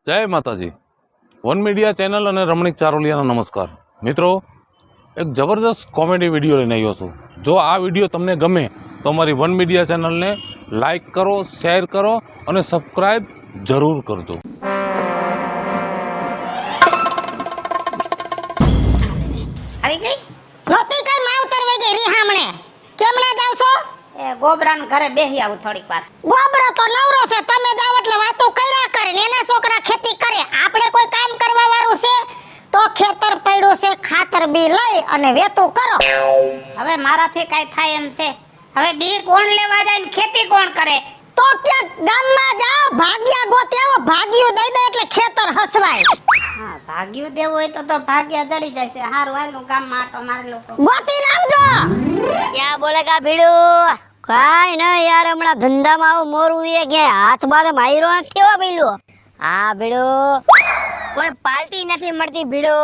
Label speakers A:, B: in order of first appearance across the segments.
A: જય માતાજી. One media channel અને રમણીક ચારોલિયાના નમસ્કાર મિત્રો. એક જબરજસ્ત કોમેડી વિડીયો લઈને આવ્યો છું. જો આ વિડીયો તમને ગમે તો અમારી વન મીડિયા ચેનલને લાઈક કરો, શેર કરો અને સબસ્ક્રાઈબ જરૂર કરજો.
B: આવી ગઈ રોતી કઈ માવતર વઈ ગઈ રીહામણે કેમણે જાવ છો? એ ગોબરાન ઘરે બેહી આવું થોડીક વાર. ગોબરો તો નવરો છે, તમે જાવ એટલે વાતો કર્યા કરે ને એના છોકરા ખેતી કરે. આપણે કોઈ કામ કરવા વાળું છે તો ખેતર પડ્યું છે, ખાતર બી લઈ અને વેતું કરો. હવે મારાથી કાઈ થાય એમ છે? હવે બી કોણ લેવા જાય ને ખેતી કોણ કરે? તો ક્યાંક ગામમાં જાવ, ભાગ્યા ગોતે આવો, ભાગ્યું દઈ દે એટલે ખેતર હસવાય. હા, ભાગ્યું દેવું હોય તો ભાગ્યા જડી જાય છે. હારું હાલું ગામમાં આટો મારી લો. ગોતી આવજો.
C: ક્યાં બોલેગા ભીડુ? કાઈ ન યાર, હમણાં ધંધામાં આવું મોરું એ કે હાથ બાદ માયરો નથી કેવા ભીડુ. હા ભીડુ, કોઈ પાર્ટી નથી મળતી ભીડુ.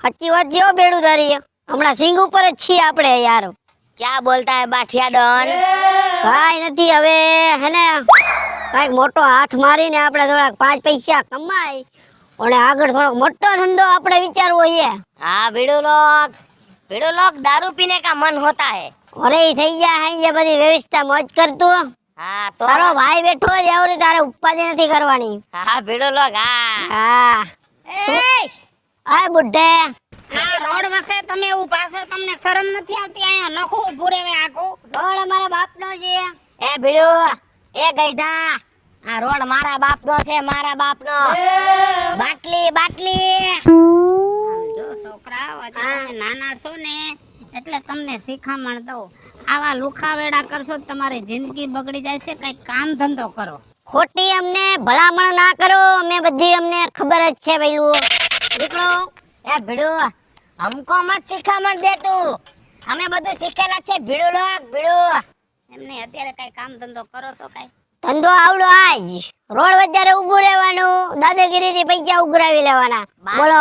C: સાચી વાત જેવો ભીડુ તારી. હમણાં સિંગ ઉપર જ છીએ આપણે યાર. ક્યાં બોલતા હે બાઠિયા ડોન? કાઈ નથી, હવે હેને કાઈક મોટો હાથ મારીને આપણે થોડાક 5 પૈસા કમાઈ અને આગળ થોડોક મોટો ધંધો આપણે વિચારવો છે. હા ભીડુ લોગ दारू पीने का मन होता है. अरे થઈ ગયા હાઈ જે બધી વ્યવસ્થા મોજ કરતું. હા તો તારો ભાઈ બેઠો છે, આવરી તારે ઉપાધિ નથી કરવાની. હા ભીડુ લોગ. હા એ આ બુઢે
B: આ રોડ વસે તમે ઊભા છો, તમને શરમ નથી આવતી? અહીંયા નખો ઊભું રહેવે આખું
C: રોડ મારા બાપનો છે. એ ભીડુ, એ ગઈઢા, આ રોડ મારા બાપનો છે, મારા બાપનો. બાટલી
B: જો છોકરા, હજી તમે નાના છો ને એટલે તમને શીખામણ દઉં. આવા લુખાવેડા કરશો તો તમારી જિંદગી બગડી જાય છે. કઈ કામ ધંધો કરો.
C: ખોટી અમને ભલામણ ના કરો, અમે બધી અમને ખબર જ છે ભઈલું. નીકળો. એ ભીડુ, हमको मत શિખામણ દે તું, અમે બધું શીખેલા છે ભીડુ લોગ. ભીડુ
B: એમને અત્યારે કઈ કામ ધંધો કરો છો? કઈ
C: ધંધો આવડો આજ રોડ વચ્ચે ઊભું રહેવાનું, દાદાગીરીથી પૈસા ઉઘરાવી લેવાના. બોલો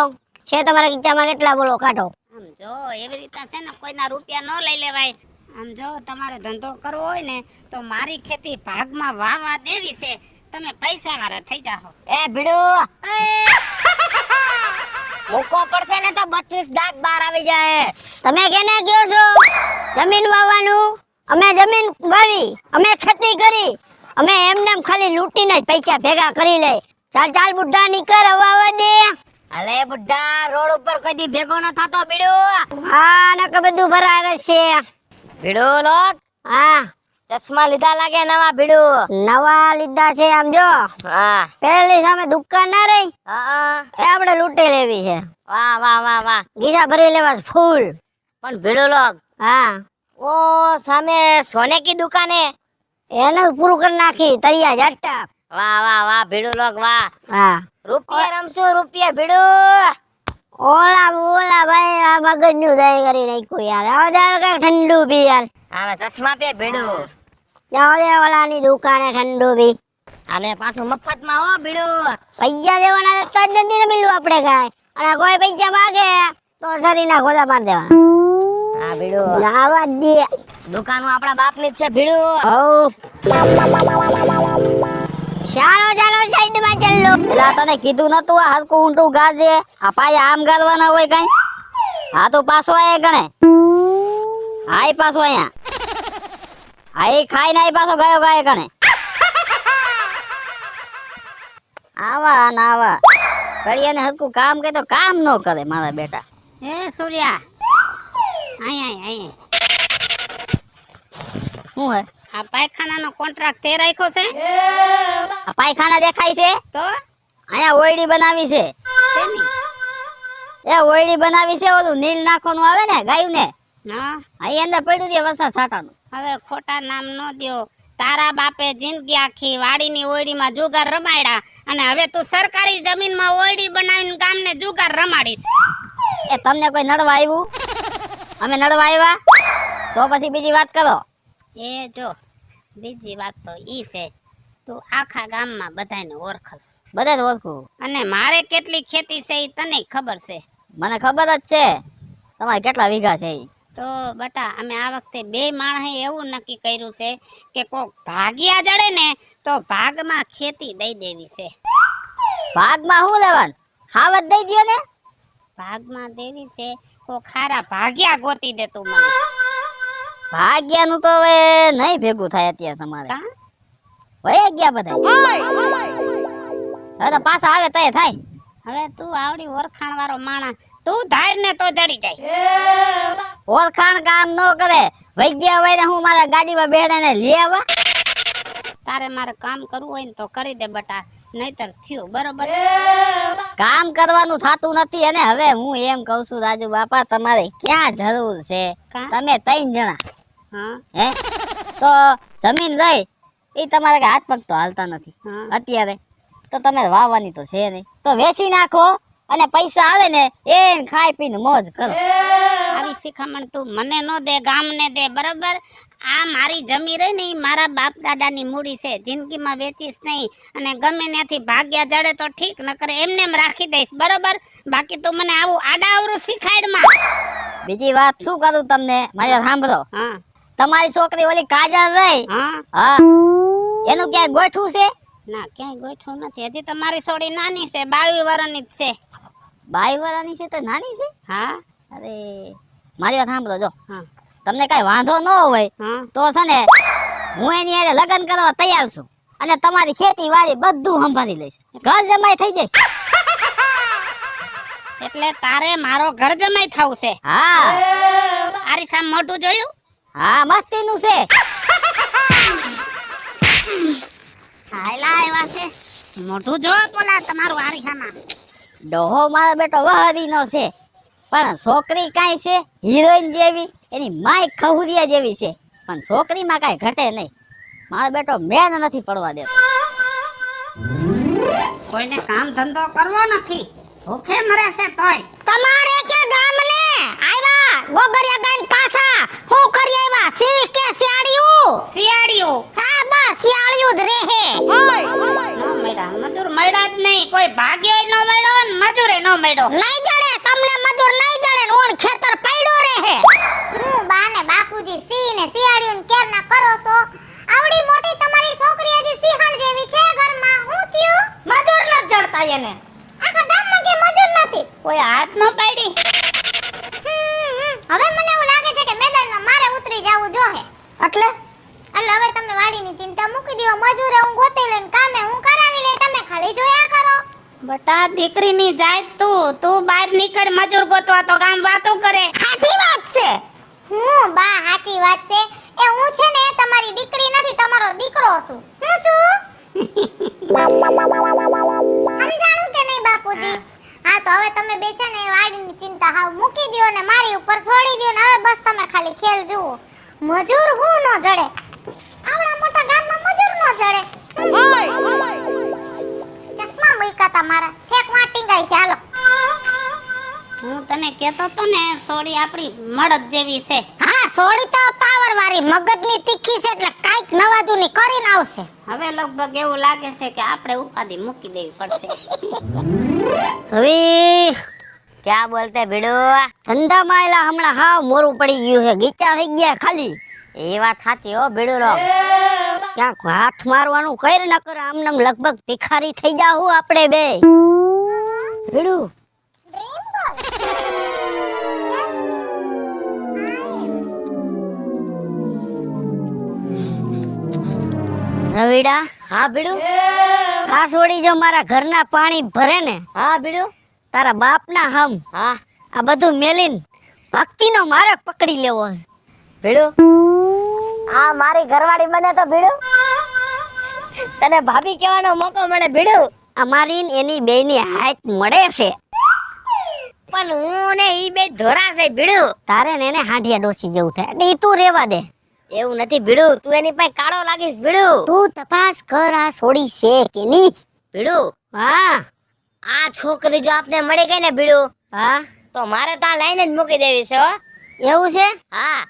C: છે તમારા ખીચામાં કેટલા? બોલો કાઢો.
B: આમ જો એવી રીતે છે ને કોઈના રૂપિયા ન લઈ લેવાય. આમ જો તમારે ધંધો કરવો હોય ને તો મારી ખેતી ભાગમાં વાવા દેવી છે, તમે પૈસા વાળા થઈ જાઓ.
C: એ ભીડુ, મૂકો પડશે ને તો 32 દાંત બહાર આવી જાય. તમે કેને કહો છો જમીન વાવવાનું? અમે જમીન વાવી, અમે ખેતી કરી, અમે એમને ખાલી લૂંટીને જ પૈસા ભેગા કરી લે. ચાલ બુઢા નીકળ, હવા દે. અલે બુઢા, રોડ ઉપર કોઈ દી ભેગો ન થતો ભીડુ. હા નકે બધું ભરાય રહેશે. ભીડુ લોક, હા ચશ્મા લીધા લાગે નવા ભીડુ? નવા લીધા છે. આમ જો, હા પેલી સામે દુકાન ના રહી, હા એ આપણે લૂંટી લેવી છે. વાહ વાહ વાહ વાહ, ગીસા ભરી લેવા ફૂલ. પણ ભીડુ લોક, હા ઓ સામે સોને की दुकान है, એને પૂરું કરી નાખી તરિયા જટ્ટા. વાહ વાહ વાહ ભીડુ લોક વાહ. હા રૂપિયા રમશું, રૂપિયા ભીડુ. ઓલા ભાઈ આ મગજનું દય કરી નાખ્યું યાર. આવો દાર કઈ ઠંડુ પી યાર. હા ચશ્મા પે ભીડુ. જાઓ દે ઓલાની દુકાને ઠંડુ પી. અને પાછું મફતમાં હો ભીડુ. પૈસા દેવાના તો જ નથી ને મિલું આપણે કાઈ. અને કોઈ પૈસા માંગે તો શરીરના ખોદા માર દેવાના. હા ભીડુ આવા દે. દુકાનો આપણા બાપની જ છે ભીડુ. હો ચાલો સાઈડમાં ચાલો. એલા તને કીધું નતું આ હલકું ઊંટું ગાજે? આ પાય આમ ગાલવાના હોય કઈ? હા તો પાછો આયા ગણે. હાય પાછો અહીંયા. હાય ખાઈ નાય પાછો ગયો ગાય ગણે. આવા ના આવા કરિયાને હલકું કામ કે તો કામ ન કરે મારા બેટા.
B: એ સૂર્યા, આય
C: શું હે?
B: આ પાયખાનાનો કોન્ટ્રાક્ટ તે રાખ્યો છે?
C: આ પાયખાના દેખાય છે
B: તો
C: અહીંયા ઓયડી બનાવી છે. એ ઓયડી બનાવી છે, ઓલું નીલ નાખવાનું આવે ને ગાયું ને,
B: હા
C: અહીં અંદર પડ્યું છે વરસાદ છાટાનું.
B: હવે ખોટા નામ ન દ્યો. તારા બાપે જિંદગી આખી વાડીની ઓયડીમાં જુગાર રમાડ્યા અને હવે તું સરકારી જમીનમાં ઓયડી બનાવીને ગામને જુગાર રમાડીશ.
C: એ તમને કોઈ નડવા આવ્યું? અમે નડવા આવ્યા? તો પછી બીજી વાત કરો.
B: એ જો બીજી વાત તો ઈ છે, તું આખા ગામમાં બધાને ઓળખસ.
C: બધા ઓળખું.
B: અને મારે કેટલી ખેતી છે ઈ તને ખબર છે?
C: મને ખબર જ છે તમારે કેટલા વીઘા છે.
B: તો બટા અમે આ વખતે 2 માણસે એવું નક્કી કર્યું છે કે કોક ભાગ્યા જડે ને તો ભાગમાં ખેતી દઈ દેવી છે.
C: ભાગમાં શું લેવાનું? હાવત દઈ દ્યો ને.
B: ભાગમાં દેવી છે તો ખારા ભાગ્યા ગોતી દે તું મને.
C: ભાગ્યાનું તો હવે નહીં ભેગું થાય અત્યારે તમારે.
B: કા?
C: વયા ગયા બધા. હવે તો પાછા આવે તય થાય.
B: હવે તું આવડી ઓળખાણ વાળો માણા, તું ધાર ને તો જડી જાય.
C: ઓળખાણ કામ ન કરે. વઈ ગયા હોય ને હું મારા ગાડીમાં બેહાડીને લઈ આવા.
B: તારે મારે કામ કરવું હોય ને તો કરી દે બટા, નહીતર થયું બરોબર.
C: કામ કરવાનું થાતું નથી. અને હવે હું એમ કઉ છું રાજુ બાપા, તમારે ક્યાં જરૂર છે?
B: કા?
C: તમે 3 જણા
B: હા
C: હે તો જમીન લઈ એ તમારે કઈ હાથ પગ તો હાલતા નથી
B: હા.
C: અત્યારે. તો તમે વાવવાની તો છે નહીં, તો વેચી નાખો અને પૈસા આવે ને એ ખાઈ પીને મોજ કરો.
B: આવી શિખામણ તું મને નો દે, ગામને દે બરોબર. આ મારી જમી રહી ને ઈ મારા બાપ દાદાની મૂડી છે, જિંદગીમાં વેચીશ નહીં. અને ગમે ત્યાંથી ભાગ્યા જડે તો ઠીક, ન કરે એમને એમ રાખી દઈશ બરોબર. બાકી તું મને આવું આડાવરું શીખાડમાં.
C: બીજી વાત શું કરું તમને, મારી વાત સાંભળો.
B: હા
C: તમારી છોકરી ઓલી કાજલ રહી,
B: હા
C: હા, એનું ક્યાંય ગોઠવું છે?
B: ના ક્યાંય ગોઠવું નથી. હજી તો મારી છોડી નાની છે, 22 વર્ષની જ છે.
C: 22 વર્ષની છે તો નાની છે?
B: હા
C: અરે મારી વાત સાંભળો, જો
B: હા
C: તમને કઈ વાંધો ન હોય
B: હા
C: તો છે ને હું એની હારે લગ્ન કરવા તૈયાર છું અને તમારી ખેતી વાડી બધું સંભાળી લઈશ, ઘર જમાઈ થઈ જઈશ.
B: એટલે તારે મારો ઘર જમાઈ થાવું છે?
C: હા
B: આરી સામે મોઢું જોયું?
C: હા, મસ્તીનું છે.
B: હાયલા એવા છે, મોઢું જો પોલા તમારું આરીખામાં.
C: ડોહો મારો બેટો વહરીનો છે, પણ છોકરી કાંઈ છે હિરોઈન જેવી, એની માય ખહુરિયા જેવી છે, પણ છોકરીમાં કાંઈ ઘટે નહીં. મારો બેટો મેન નથી પડવા દેતો.
B: કોઈને કામ ધંધો કરવો નથી, ભૂખે મરે છે તોય.
D: તમારે કે ગામને આવ્યા ગોગરિયા ગાન પાછા હું કરી આવ્યા સી કે શિયાળિયું?
B: શિયાળિયું
D: હા બસ શિયાળિયું જ રહે.
B: નો મળ્યા, મજૂર મળ્યા જ નહીં. કોઈ ભાગ્યો નો મળ્યો ને મજૂરે નો મળ્યો.
D: નહીં જડે તમને મજૂર નહીં જડે ને ઓણ ખેતર પડ્યો રહે. હું બાને બાપુજી સી ને શિયાળિયું કેર ના કરો છો? આવડી મોટી તમારી છોકરી હજી સિંહણ જેવી છે ઘરમાં, હું થયું? મજૂર ન જડતા એને. આખા ગામમાં કે મજૂર નથી.
B: કોઈ હાથ નો પાડી.
D: હવે મને એવું લાગે છે કે મેદાનમાં મારે ઉતરી જાવું જોહે. એટલે હવે તમે વાડીની ચિંતા મૂકી દો, મજૂરે હું ગોતી લઈને કામે હું કરાવી લઈ, તમે ખાલી જોયા કરો.
B: બટા દીકરીની જાય તું બહાર નીકળ, મજૂર ગોતવા તો ગામ વાતો કરે.
D: સાચી વાત છે. હું બા સાચી વાત છે. એ હું છે ને તમારી દીકરી નથી, તમારો દીકરો છું. હું શું સમજાણું કે નહીં બાપુજી? હા તો હવે તમે બે છે ને વાડીની ચિંતા હાવ મૂકી દો ને મારી ઉપર છોડી દો ને હવે બસ તમે ખાલી ખેલ જુઓ. મજૂર હું નો જડે, આવડા મોટા ગામમાં મજૂર નો જડે. ચશ્મા મૂક્યા તા મારા, ઠેક માં ટીંગાઈ છે. હાલો
B: હું તને કહેતો તો ને સોડી આપણી મળદ જેવી છે.
D: હા સોડી તો પાવર વાળી મગજની તીખી છે એટલે કાઈક નવાદુની કરીને આવશે.
B: હવે લગભગ એવું લાગે છે કે આપણે ઉપાધિ મૂકી દેવી પડશે.
C: હવે ક્યાં બોલતે ભીડો, ધંધામાં એલા હમણાં હાવ મોરું પડી ગયું છે, ગીચા થઈ ગયા ખાલી. એ વાત સાચી હો ભીડો રો, ક્યાંક હાથ મારવાનું કર ન કર આમને લગભગ ભિખારી થઈ જાવ આપણે બે. ભીડું રવિડા. હા ભીડું, આ છોડી જો મારા ઘરના પાણી ભરે ને, હા ભીડું, તારા બાપના હમ, હા, આ બધું મેલીન ભક્તિનો માર્ગ પકડી લેવો ભીડું. આ મારી ઘરવાળી બને તો ભીડું તને ભાભી કહેવાનો મોકો મળે ભીડું. અમારી ને એની બેની હાઈટ મળે છે, પણ હું ને ઈ બે ધોરા છે ભીડું. તારે ને એને હાંડિયા ડોસી જેવું થાય એટલે ઈ તું રેવા દે. એવું નથી ભીડું, તું એની પાસે કાળો લાગીશ ભીડું. તું તપાસ કર આ છોડી છે કે નહીં ભીડું. હા, આ છોકરી જો આપને મળી ગઈ ને ભીડું, હા, તો મારે તો આ લાઈન જ મૂકી દેવી છે હો. એવું છે? હા,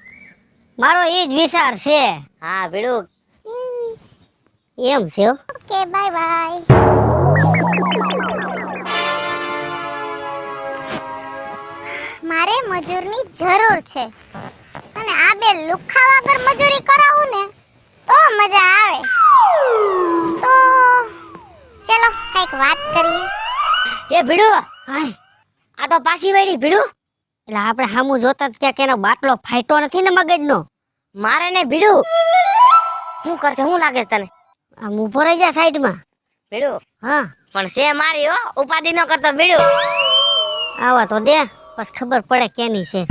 C: મારો એ જ વિચાર છે. હા ભીડું, એમ છે.
D: Okay bye bye. મારે મજૂરની જરૂર છે અને આ બે લુખા વગર મજૂરી કરાવું ને તો મજા આવે. તો ચલો કઈક વાત કરીએ.
C: એ ભીડુ હાય આ તો પાછી વળી ભીડુ એટલે આપણે સામું જોતા જ ક્યાંક એનો બાટલો ફાટ્યો નથી ને મગજનો મારે ને ભીડુ શું કરશે શું લાગે છે તને આમ ઊભો રહી જા સાઈડમાં ભીડુ હા પણ છે મારી હો ઉપાધિ ન કરતો ભીડુ આવા તો દે બસ ખબર પડે કેની છે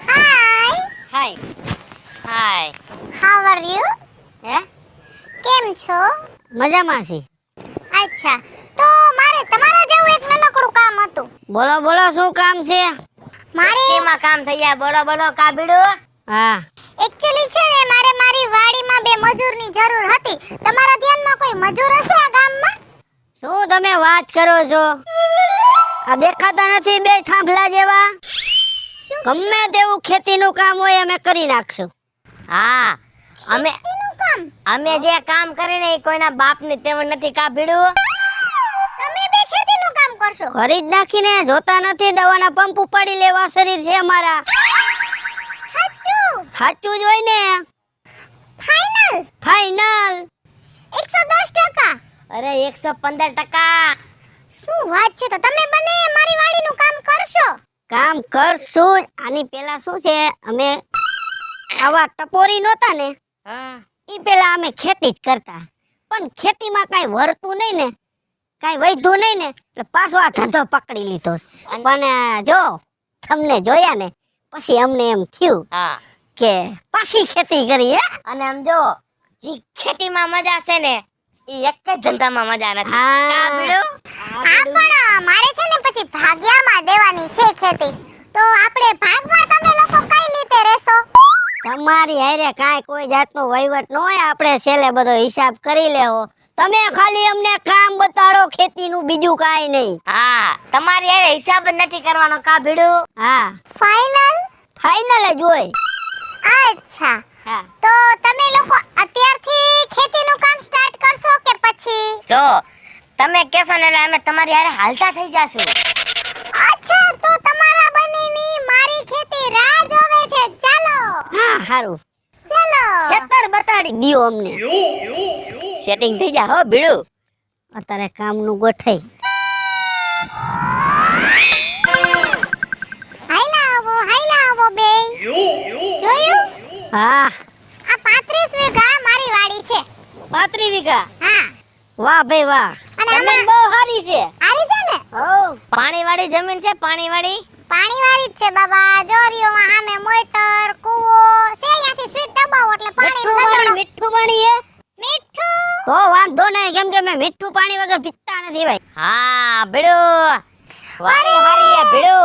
D: હાય
C: હાય હાય
D: હાઉ આર યુ
C: હે
D: કેમ છો
C: મજામાં છે
D: અચ્છા તો મારે તમારા જેવું એક નાનકડું કામ હતું
C: બોલો બોલો શું કામ છે
D: મારે
C: એમાં કામ થઈ જાય બોલો બોલો કા ભીડુ હા
D: એક્ચ્યુઅલી છે ને મારે મારી વાડીમાં બે મજૂરની જરૂર હતી તમારા ધ્યાનમાં કોઈ મજૂર હશે આ ગામમાં
C: શું તમે વાત કરો છો આ દેખાતા નથી બે થાંભલા જેવા ગમે તેવું ખેતીનું કામ હોય અમે કરી નાખશું હા અમે
D: એનું કામ
C: અમે જે કામ કરીને એ કોઈના બાપની તેવડ નથી કા ભીડુ
D: તમે બે ખેતીનું કામ કરશો
C: કરી જ નાખીને જોતા નથી દવાના પંપ ઉપાડી લેવા શરીર છે અમારા
D: સાચું
C: સાચું જ હોય ને
D: ફાઇનલ
C: ફાઇનલ
D: 110%.
C: અરે 115%.
D: શું વાત છે તો તમે બને મારી વાડીનું કામ કરશો
C: કામ કરશું જ. આની પેલા શું છે અમે આવા ટપોરી નહોતા ને ઈ પેલા અમે ખેતી જ કરતા પણ ખેતીમાં કાઈ વરતું નહીં ને કાઈ વૈધું નહીં ને એટલે પાછો આ ધંધો પકડી લીધો છે. પણ જો તમને જોયા ને પછી અમને એમ થયું કે પાછી ખેતી કરી હે અને આમ જો જી ખેતીમાં મજા છે ને ઈ એક જ ધંધામાં મજા નથી કા ભીડુ
D: હા પણ મારે છે ને પછી ભાગ્યામાં દેવાની છે ખેતી તો આપણે ભાગમાં તમે લોકો કઈ રીતે રહેશો
C: તમારી હારે કાઈ કોઈ જાતનો વહીવટ ન હોય આપણે છેલ્લે બધો હિસાબ કરી લેવો તમે ખાલી અમને કામ બતાડો ખેતીનું બીજું કાઈ નહીં હા તમારી હારે હિસાબ જ નથી કરવાનો કા ભીડુ હા
D: ફાઇનલ
C: ફાઇનલ જ હોય
D: અચ્છા
C: હા
D: તો તમે લોકો અત્યારથી ખેતીનું કામ સ્ટાર્ટ કરશો કે પછી
C: જો તમે કહેશો ને એટલે અમે તમારી હારે હાલતા થઈ જાશું
D: અચ્છા તો તમારા બંનેની મારી ખેતી રાહ જોવે છે ચાલો
C: હા હારું
D: ચાલો
C: ખેતર બતાડી દિયો અમને સેટિંગ થઈ જા હો ભીડુ અત્યારે કામનું ગોઠાઈ
D: હાઈલા આવો બે જોયું
C: હા
D: આ 35 વીઘા મારી વાડી છે
C: 35 વીઘા
D: હા
C: વાહ ભાઈ વાહ
D: અને
C: જમીન બહુ સારી છે
D: આરી છે ને
C: હો પાણી વાળી જમીન છે પાણી વાળી
D: પાણી વાળી જ છે બાબા જોરીઓમાં સામે મોટર કૂવો છે અહીંયાથી સ્વિચ દબાવો એટલે પાણી
C: મીઠું પાણી હે
D: મીઠું
C: તો વાંધો નહીં કેમ કે મેં મીઠું પાણી વગર પીતા નથી ભાઈ હા ભીડુ વારી હારી હે ભીડુ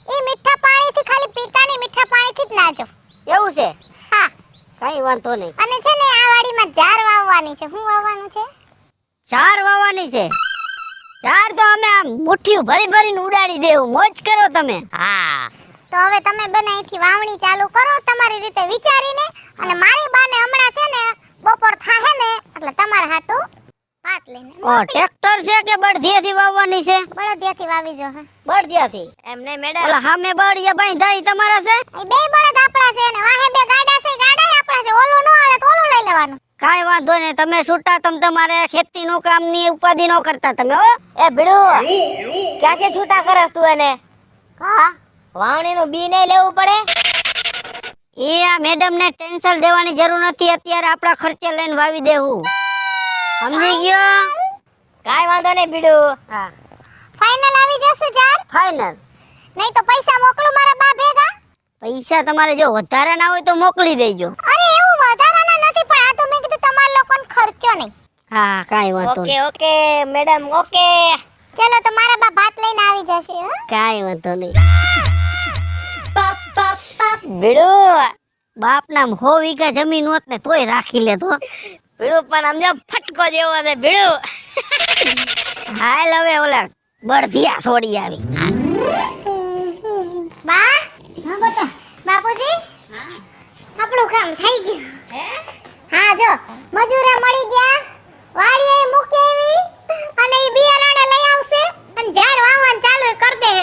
D: ઈ મીઠા પાણીથી ખાલી પીતાની મીઠા પાણીથી જ નાજો
C: એવું છે
D: હા
C: કઈ વાંધો નહીં
D: અને છે ને આ વાડીમાં જાર વાવવાની છે હું વાવવાનું છે
C: ચાર વાવવાની છે ચાર તો અમે આમ મુઠ્ઠીઓ ભરી ભરીને ઉડાડી દેવું મોજ કરો તમે હા
D: તો હવે તમે બને અહીંથી વાવણી ચાલુ કરો તમારી રીતે વિચારીને અને મારી બાને હમણાં છે ને બપોર થાહે ને એટલે તમારા હાટુ પાત લઈને
C: ઓ ટ્રેક્ટર છે કે બળદિયાથી વાવવાની છે
D: બળદિયાથી વાવી જો હા
C: બળદિયાથી એમને મેડમ ઓલા સામે બળદિયા બાંધાઈ તમારા છે
D: એ બે બળદ આપણા છે ને વાહે બે ગાડા છે ગાડા આપણા છે ઓલું ન આવે તો ઓલું લઈ લેવાનું
C: કાઈ વાંધો નહીં તમે છૂટા તમ તમારે ખેતીનું કામની ઉપાધિ ન કરતા તમે હો એ ભીડુ ક્યાંથી છૂટા કરસ તું એને હા વાવણીનું બી નહીં લેવું પડે એ આ મેડમ ને ટેન્શન દેવાની જરૂર નથી અત્યારે આપણા ખર્ચે લઈને વાવી દેવું સમજી ગયો કાઈ વાંધો નહીં ભીડુ હા
D: ફાઇનલ આવી જશે જાર
C: ફાઇનલ
D: નહીં તો પૈસા મોકલું મારા બા ભેગા
C: પૈસા તમારે જો વધારે ના હોય તો મોકલી દેજો
D: અરે એવું વધારાના નથી પણ આ તો મેં કીધું તમારા લોકોને ખર્ચો નહીં
C: હા કાઈ વાંધો
D: ઓકે ઓકે મેડમ ઓકે ચલો તો મારા બા ભાત લઈને આવી જશે હો
C: કાઈ વાંધો નહીં ભીડુ બાપ નામ 100 વીઘા જમીન હોત ને તોય રાખી લેતો ભીડુ પણ આમ જો ફટકો જેવો છે ભીડુ હાલ હવે ઓલા બળધિયા છોડી આવી
D: બા હા બેટા બાપુજી આપણું કામ થઈ ગયું હા જો મજૂરે મળી ગયા વાડીએ મૂકી આવી અને ઈ બિયારણ લઈ આવશે અને ઝાડ વાવવાનું ચાલુ કરી દે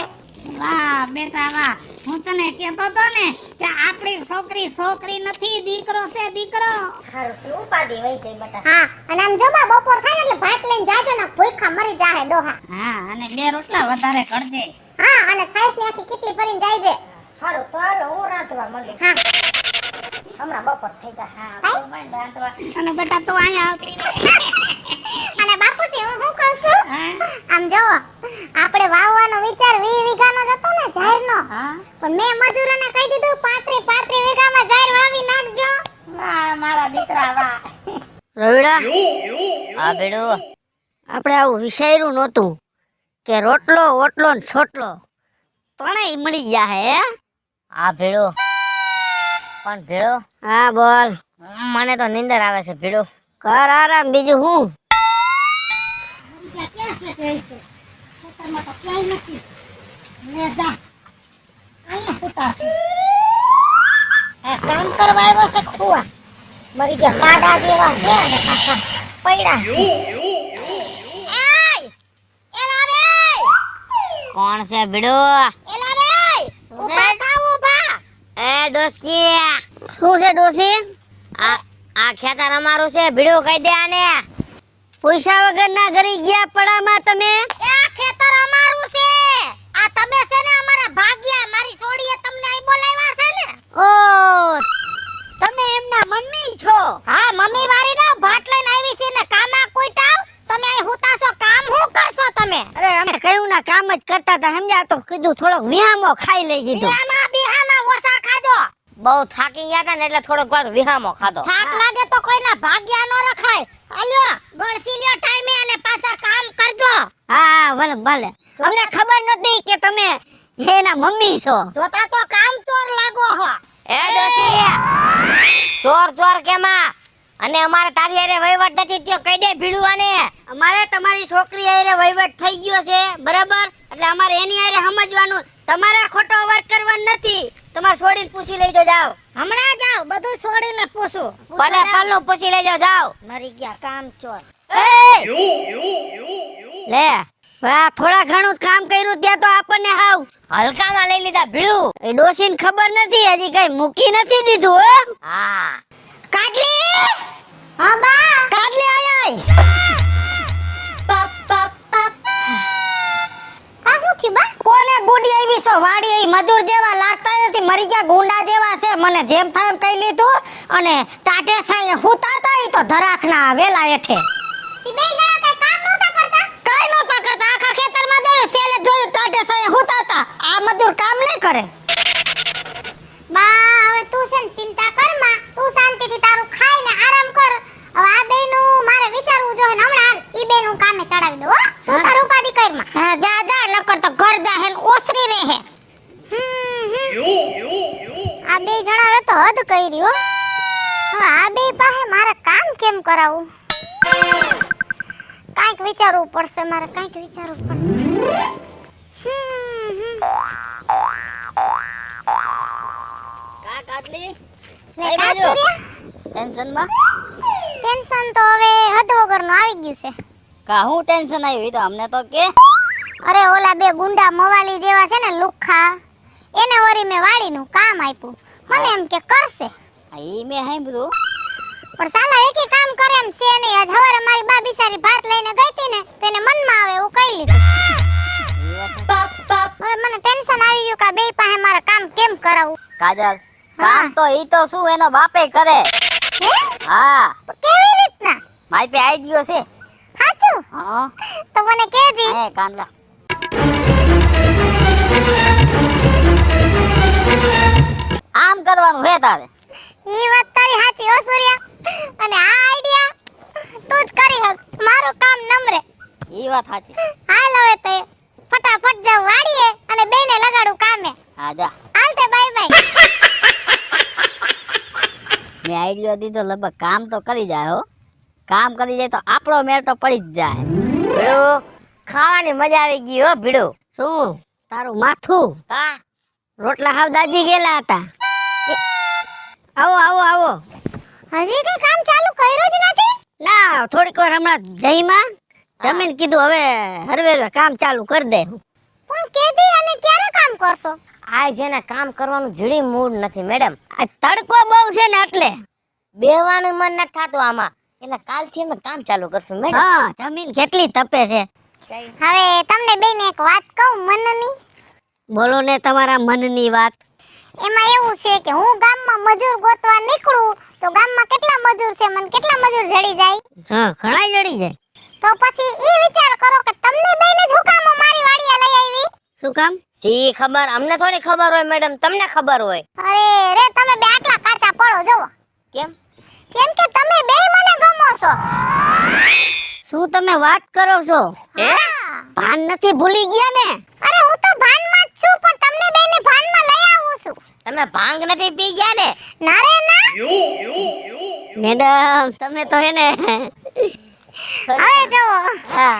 B: વાહ બેટા વાહ, હું તને કહેતો તો ને કે આપણી છોકરી છોકરી નથી, દીકરો છે દીકરો.
D: હારું થી ઉપાડી વઈ ગઈ બટા. હા અને આમ જો બા બપોર થાય ને એટલે ભાત લઈને જાજે ને ભૂખા મરી જાહે ડોહા.
B: હા અને 2 રોટલા વધારે કરજે.
D: હા અને સાઈસ ની આખી કેટલી ભરીને જાય છે. હારું તો હાલો હું રાંધવા માંડું. હા હમણાં બપોર થઈ જાય.
B: હા તું પણ રાંધવા. અને બેટા તું અહીંયા આવતી રહે.
D: અને બાપુજી હું શું કહું છું?
B: હા?
D: આમ જો આપણે વાવવાનો વિચાર 20 વીઘાનો જ હતો ને જાહેરનો.
B: હા?
D: પણ મેં મજૂરોને કહી દીધું 35 વીઘામાં જાહેર વાવી નાખજો.
B: વાહ મારા દીકરા વાહ.
C: રવિડા આ બેડો આપણે આવું વિચાર્યું નહોતું કે રોટલો ઓટલો ને છોટલો ત્રણેય મળી ગયા હે.
E: આ ભેળો પણ ભેળો
C: હા બોલ.
E: મને તો નીંદર આવે છે ભેળો.
C: કર આરામ, બીજું હું.
B: ક્યાં છે કે છે? ખેતરમાં તો ક્યાંય નથી. લે જા. અહીંયા ફૂટા છે. આ કામ કરવા આવ્યો છે ખુવા. મરી ગયા પાડા જેવા છે અને પાછા પડ્યા છે.
D: એલા બે
E: કોણ છે ભેળો?
D: એલા બે ઉભા થાવ ઉભા.
E: એ ડોસકી,
C: શું છે ડોસી?
E: આ ખેતર અમારું છે ભેળો કહી દે આને.
C: પૈસા વગરના ઘરે ગયા પડામાં તમે.
D: આ ખેતર અમારું છે. આ તમે છે ને અમારા ભાગ્યા મારી સોડીએ તમને અહીં બોલાવ્યા છે ને.
C: ઓ તમે એમના મમ્મી છો?
D: હા મમ્મી વારી ના ભાત લઈને આવી છે ને કામા કોઈ ટાવ તમે અહીં હુતા છો કામ હું કરશો તમે?
C: અરે અમે કયું ના કામ જ કરતા હતા, સમજ્યા? તો કીધું થોડોક વિહામો ખાઈ લઈ કીધું.
D: બિહામાં ઓસા ખાજો.
E: બહુ થાકી ગયા હતા ને એટલે થોડોક વાર વિહામો ખાધો.
D: થાક લાગે તો કોઈના ભાગ્યા ન રખાય. આલ્યો ગળસી લ્યો ટાઈમે અને પાછા કામ કરજો.
C: હા ભલે ભલે. અમને ખબર નથી કે તમે એના મમ્મી છો.
D: જોતા તો કામ ચોર લાગો હો.
E: એ ડોસી, ચોર ચોર કેમાં? અને અમારે તારી હારે વહીવટ નથી થયો કહી દે ભીડું આને.
C: અમારે તમારી છોકરી હારે વહીવટ થઈ ગયો છે, બરાબર? એટલે અમારે એની હારે સમજવાનું, તમારે ખોટો અવાજ કરવાનો નથી. તમારે છોડીને પૂછી લઈ તો જાઓ.
D: હમણાં જાવ બધું છોડીને પૂછું.
E: ભલે પલ્લું પૂછી લેજો, જાઓ.
D: મરી ગયા કામ ચોર.
C: લે વાહ, થોડા ઘણું કામ કર્યું ત્યાં તો આપણને હાવ
E: હલકામાં લઈ લીધા ભીડું.
C: એ ડોશીને ખબર નથી, હજી કઈ મૂકી નથી દીધું. હો
E: હા
D: કાટલી હા બા કાટલી આય પપ પપ પપ આ હું થયું બા? કોને ગુડી આવી છો? વાડી આવી મજૂર જેવા લાગતા નથી, મરી ગયા ગુંડા જેવા છે. મને જેમ થાય એમ કહી લીધું અને ટાટે સાયે હુતા હતા ઈ તો ધરાખના વેલા હેઠે. ઈ બે જણા કઈ કામ નહોતા કરતા? કઈ નહોતા કરતા. આખા ખેતરમાં જોયું, સેલે જોયું, ટાટે સાયે હુતા હતા. આ મજૂર કામ નહીં કરે. બા હવે તું છે ને ચિંતા કર માં. તું શાંતિથી તારું ખાઈને આરામ કર. હવે આ બેનું મારે વિચારવું જોઈએ ને હમણાં ઈ બેનું કામે ચડાવી દો. હો તું તાર ઉપાધી કર માં. હા જા જા, નકર તો ઘર જાહે ને ઓસરી રહે. આ બે જણાવે તો હદ કરી હો. હવે આ બે પાસે મારે કામ કેમ કરાવું? કાંઈક વિચારવું પડશે મારે, કાંઈક વિચારવું પડશે.
E: કા કાટલી
D: લે કાસુરિયા,
E: ટેન્શન માં?
D: ટેન્શન તો હવે હદ વગરનું આવી ગયું છે.
E: કા હું ટેન્શન આવ્યું ઈ તો અમને તો કે.
D: અરે ઓલા બે ગુંડા મવાલી જેવા છે ને લુખ્ખા, એને વરી મેં વાડીનું કામ આપ્યું. મને એમ કે કરશે,
E: ઈ મેં સાંભળ્યું.
D: પણ સાલા એકે કામ કરે એમ છે નહીં. આજ હવારે મારી બા બિચારી ભાત લઈને ગઈ હતી ને તેને મનમાં આવે એવું કહી લીધું. હવે મને ટેન્શન આવી ગયું કે આ બે પાસે મારે કામ કેમ કરાવું.
E: કાજલ, કામ તો ઈ તો શું એનો બાપે કરે.
D: હે
E: હા,
D: કેવી રીતના?
E: મારી પે આઈડિયો છે.
D: સાચું?
E: હા
D: તો મને કહેજી.
E: હે કાંદલા, આમ કરવાનું હે તારે.
D: ઈ વાત તારી સાચી હો સૂર્યા. અને આ આઈડિયા તું જ કરી હક. મારું કામ નમરે.
E: ઈ વાત સાચી.
D: હાલ હવે તે ફટાફટ જાવ વાડીએ અને બેને લગાડું કામે.
E: હા જા.
D: હાલ તે બાય બાય.
E: મેં આઈડિયો દીધો, લગભગ કામ તો કરી જાય હો. કામ કરી જાય તો આપણો મેળ તો પડી જ જાય. ભીડું, ખાવાની મજા આવી ગઈ હો ભીડું.
C: શું તારું માથું?
E: હા,
C: રોટલા હાવ દાજી ગયેલા હતા. આવો આવો આવો.
D: હજી કઈ કામ ચાલુ કર્યું જ નથી?
C: ના, થોડીક વાર હમણાં જઈમાં જમીન કીધું હવે હરવે હરવે કામ ચાલુ કરી દે.
D: પણ કેદી અને ક્યારે કામ કરશો?
C: આ જેને કામ કરવાનું જડી મૂડ નથી મેડમ. આ તડકો બહુ છે ને એટલે બેવાનું મન નથી થતું આમાં. એટલે કાલથી અમે કામ ચાલુ કરશું મેડમ. હા, જમીન કેટલી તપે છે.
D: હવે તમને બેને એક વાત કહું મનની.
C: બોલો ને તમારા મનની વાત.
D: એમાં એવું છે કે હું ગામમાં મજૂર ગોતવા નીકળું તો ગામમાં કેટલા મજૂર છે, મને કેટલા મજૂર જડી જાય?
C: હા, ઘણા જડી જાય.
D: તો પછી ઈ વિચાર કરો કે તમને બેને જ હુકામો મારી વાડીએ લઈ આવી.
C: શું કામ? સી ખબર, અમને થોડી ખબર હોય મેડમ, તમને ખબર હોય.
D: અરે રે તમે બે આટલા કાચા પડો જોવો.
C: કેમ?
D: કેમ કે તમે બે મને ગમો છો.
C: શું તમે વાત કરો છો?
D: હે?
C: ભાન નથી ભૂલી ગયા ને?
D: અરે હું તો ભાનમાં જ છું પણ તમને બેને ભાનમાં લઈ આવું છું.
C: તમે ભાંગ નથી પી ગયા ને?
D: ના રે ના.
C: મેડમ તમે તો હે ને.
D: હવે જો
C: હા.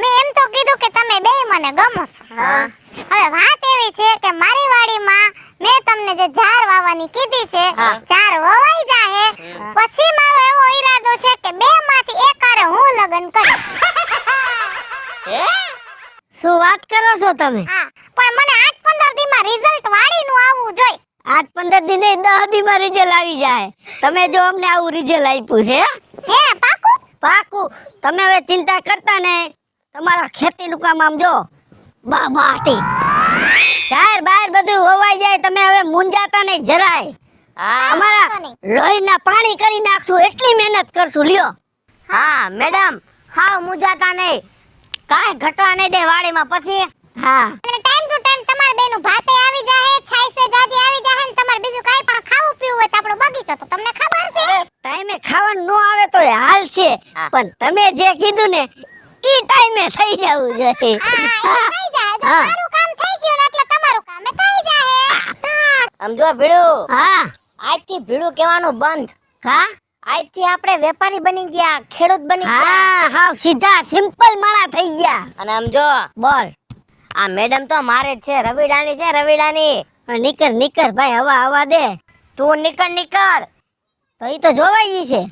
D: મેં એમ તો કીધું કે તમે બે મને ગમો છો.
C: હા.
D: હવે વાત એવી છે કે મારી વાડીમાં મેં તમને જે ઝાર વાવવાની કીધી છે,
C: હા.
D: ઝાર વવાઈ જાહે પછી મારો એવો ઈરાદો છે કે બે માંથી એક હારે હું લગ્ન કરીશ.
C: શું વાત કરો છો તમે?
D: હા પણ મને 8-15 દીમાં રિઝલ્ટ વાડીનું આવવું જોઈએ.
C: 8-15 દિને 10 દીમાં રિઝલ્ટ આવી જાય. તમે જો અમને આવું રિઝલ્ટ આપ્યું છે.
D: હે પાકું?
C: પાકું. તમે હવે ચિંતા કરતા ને. તમારા ખેતીનું કામ આમ જો બાટી ચાર બાર બધું હોવાઈ જાય. તમે હવે મુંજાતા નહીં જરાય. અમારા લોહીના પાણી કરી નાખશું એટલી મહેનત કરશું લ્યો. હા મેડમ, ખાવ મુંજાતા નહીં. કાંઈ ઘટવા નહીં દે વાડીમાં પછી. હા
D: અને ટાઈમ ટુ ટાઈમ તમારા બેનું ભાતે આવી જાહે, છાઈસે જાજી આવી જાહે ને તમારે બીજું કાઈ પણ ખાવું પીવું હોય તો આપણો બગીચો તો તમને ખબર છે.
C: ટાઈમે ખાવાનું નો આવે તો હાલ છે, પણ તમે જે કીધું ને ઈ ટાઈમે થઈ જવું જોઈએ.
D: હા થઈ જાય. જો મારું કામ થઈ ગયું ને એટલે તમારું કામ થઈ જાહે.
C: સમજો ભીડું? હા, આજથી ભીડું કહેવાનું બંધ. હા, આજથી આપણે વેપારી બની ગયા, ખેડૂત બની ગયા. હા હા, સીધા સિમ્પલ માણા થઈ ગયા. અને સમજો બોલ, આ મેડમ તો મારે જ છે, રવિડાની છે, રવિડાની. નીકળ ભાઈ, હવા દે. તું નીકળ. તો ઈ તો જોવાય છે.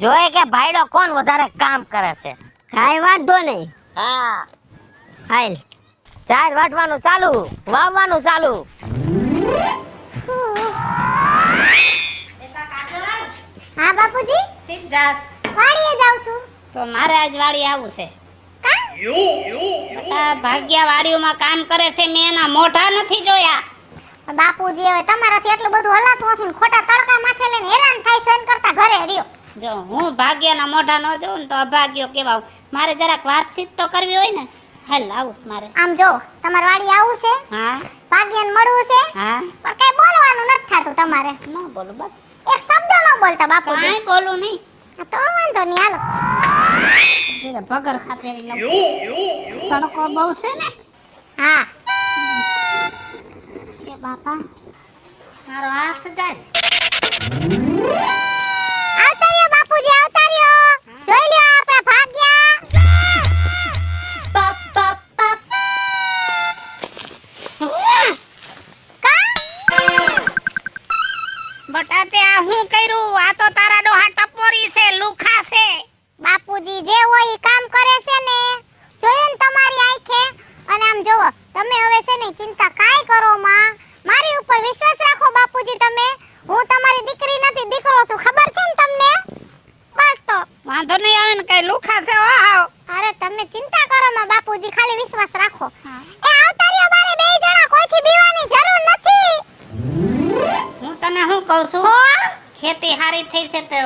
C: જોય કે ભાઈડો કોણ વધારે કામ કરે છે. કાઈ વાંધો નહીં. હા હાલ, ઝાડ વાટવાનું ચાલુ, વાવવાનું ચાલુ.
D: હા બાપુજી,
B: સીધાસ
D: વાડીએ જાઉં છું.
B: તો મારે આજ વાડી આવું છે. આ ભાગ્યા વાડીઓમાં કામ કરે છે, મેં એના મોઢા નથી જોયા.
D: બાપુજી હવે તમારાથી એટલું બધું હલાતું નથી ને ખોટા તડકા માથે લઈને હેરાન થાય સન કરતા ઘરે રહ્યો.
B: જો હું ભાગ્યના મોઢા ન જોઉં ને તો અભાગ્યો કેવા. મારે જરાક વાતચીત તો કરવી હોય ને. હાલ આવું મારે.
D: આમ જો તમાર વાડી આવું છે,
B: હા
D: ભાગ્યને મળવું છે,
B: હા,
D: પણ કઈ બોલવાનું નથી થાતું તમારે.
B: ન બોલું બસ.
D: એક શબ્દ ન બોલતા બાપુજી.
B: કાંઈ બોલું નહીં.
D: તો વાંધો નહીં, હાલો.
B: જરા પગર ખાપેરી લઉં. તડકો બહુ છે ને.
D: હા
B: એ બાપા, મારો હાથ જાય.
D: આવતા રહ્યો બાપુજી, આવતા રહ્યો. જોઈ લ્યો આપણા ભાગ્યા.
B: બટાતે આ હું કર્યું? આ તો તારા ડોહા ટપોરી છે, લુખા છે.
D: બાપુજી જે હોય ઈ કામ કરે છે ને, જોયું ને તમારી આંખે. અને આમ જોવો, તમે હવે છે ને ચિંતા કાઈ કરો માં, મારી ઉપર વિશ્વાસ રાખો બાપુજી. તમે, હું તમારી દીકરી નથી, દીકરો છું, ખબર છે ને તમને? બસ તો
B: વાંધો નહીં આવે ને, કઈ લુખા છે. વાહ,
D: અરે તમે ચિંતા કરો માં બાપુજી, ખાલી વિશ્વાસ રાખો. એ આવતા રહ્યો બારે, બે જણા, કોઈથી બીવાની જરૂર નથી.
B: હું તને શું કહું છું, ખેતી હારી થઈ છે તો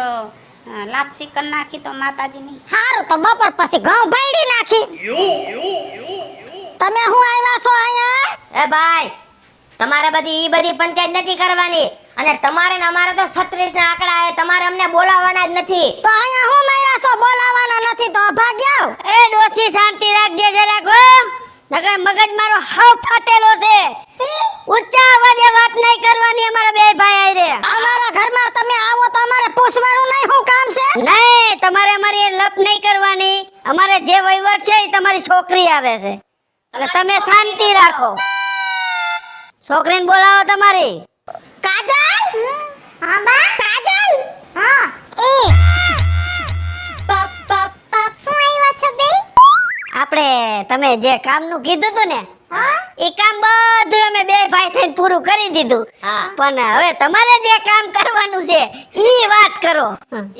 B: લાપસી કરી નાખી તો માતાજીની.
C: હારું તો બપોર પછી ઘઉં ભાડી નાખી. તમે હું આવ્યા છો અહીંયા? એ ભાઈ, તમારે ઈ બધી પંચાયત નથી કરવાની. અને તમારે ને અમારે તો 36 ના આંકડા છે, તમારે અમને બોલાવવાના જ નથી. તો અહીંયા હું માર્યા છો? બોલાવવાના નથી તો ભાગ્યાઓ. એ ડોસી શાંતિ રાખજે જરાક હો, નકર મગજ મારો હાવ ફાટેલો છે. ઊંચા અવાજે વાત નહીં કરવાની અમારા બે ભાઈ આઈ રે. અમારા ઘરમાં તમે આવો તો અમારે પૂછવાનું નહીં શું કામ છે? નહીં, તમારે અમારી લપ નહીં કરવાની. અમારે જે વહીવટ છે એ તમારી છોકરી આવે છે, એટલે તમે શાંતિ રાખો. છોકરીને બોલાવો તમારી.
D: કાજલ. હા બા. કાજલ. હા એ શું આવ્યા છો બે?
C: આપણે તમે જે કામનું કીધું તું ને, એ કામ બધું અમે બે ભાઈ થઈને પૂરું કરી દીધું. પણ હવે તમારે જે કામ કરવાનું છે ઈ વાત કરો.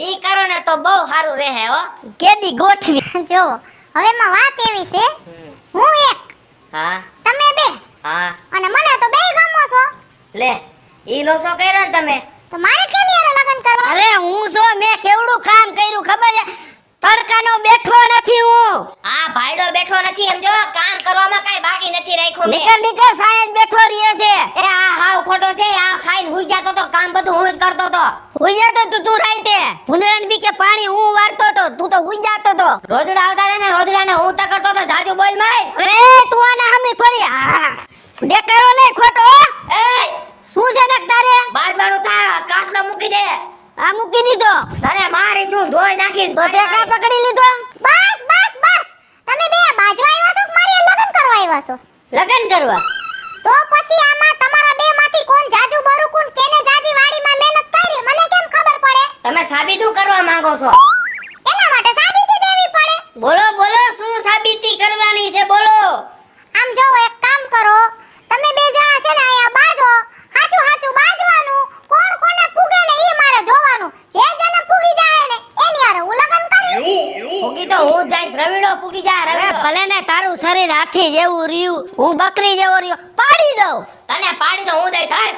E: ઈ કરો ને તો બહુ સારું રહે હો.
C: કેદી ગોઠવી.
D: જો હવે માં વાત એવી છે, હું એક,
E: હા
D: તમે બે,
E: હા
D: અને મને તો બે ગમો છો,
E: લે ઈ લોસો કર્યો ને તમે.
D: તો મારે કેમ યાર લગન કરવા?
C: અરે હું જો મેં કેવડું કામ કર્યું ખબર છે? તડકાનો બેઠો નથી હું.
E: આ ભાઈડો બેઠો નથી સમજો, કામ કરવામાં કાઈ બાકી નથી રાખ્યું મેં.
C: નીકળ નીકળ સાયદ બેઠો રહે છે.
E: એ આ હાવ ખોટો છે. આ ખાઈને હુઈ જાતો તો, કામ બધું હું જ કરતો તો.
C: હુઈ જાતો તું રાઈતે. ભૂંદડાને બી કે પાણી હું વારતો તો, તું તો હુઈ જાતો તો.
E: રોજડા આવતા હતા ને, રોજડાને હું તકડતો તો. જાજુ બોલ માય.
C: અરે તું આના સામે થોડી દેખાડો નહીં ખોટો હો?
E: એ
C: શું છે ને તારે?
E: બાજવાનું થા, કાસલો મૂકી દે.
C: આ મૂકી દીધો
E: તને મારી શું ધોઈ નાખીશ.
C: તો તે કા પકડી લીધો?
D: બસ બસ બસ, તમે બે બાજવા આવ્યા છો કે મારી લગન કરવા આવ્યા છો?
C: લગન કરવા.
D: તો પછી આમાં તમારા બે માંથી કોણ જાજુ બરુ કોણ કેને જાજી વાડીમાં મહેનત કરી મને કેમ ખબર પડે?
E: તમે સાબિત શું કરવા માંગો છો?
D: એના માટે સાબિતી દેવી પડે.
C: બોલો બોલો શું સાબિતી કરવાની છે બોલો.
D: આમ જો એક કામ કરો, તમે બે જણા છે ને અહીંયા બાજો, હાચું હાચું બાજવાનું, કોણ કોને પૂગે ને ઈ મારે જોવાનું. જે જેને પૂગી જાય ને એની હારે હું લગન કરીશ.
E: પૂગી તો હું જ જઈશ. રવિડો પૂગી જા.
C: હવે
E: રવિડો
C: ભલે ને તારું શરીર હાથી જેવું રહ્યું, હું બકરી જેવો રહ્યો, પાડી દઉં.
E: તને પાડી તો હું જઈશ. હાલ.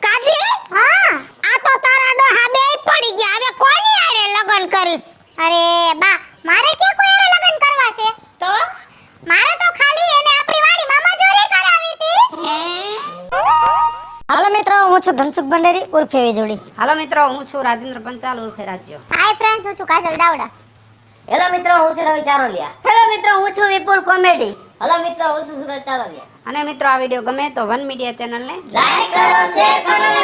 B: કાજી,
D: હા,
B: આ તો તારા ડોહા બેય પડી ગયા. હવે કોની હારે લગન કરીશ?
D: અરે બા, મારે કે કોઈ હારે લગન કરવા છે?
B: તો
D: મારે તો ખાલી એને આપણી વાડીમાં મજૂરી કરાવી હતી.
B: હાલો મિત્રો, હું છું ધનસુખ ભંડેરી ઉર્ફે વીજળી.
E: હાલો મિત્રો, હું છું રાજેન્દ્ર પંચાલ ઉર્ફે રાજ્યો.
D: હાય ફ્રેન્ડ્સ, હું છું કાજલ દાવડા.
E: હેલો મિત્રો, હું છું રવિ ચારોલિયા.
C: હેલો મિત્રો, હું છું વિપુલ કોમેડી.
E: હેલો મિત્રો, હું છું સુરજ ચારોલિયા.
F: અને મિત્રો આ વિડીયો ગમે તો વન મીડિયા ચેનલને
C: લાઈક કરો, શેર કરો ને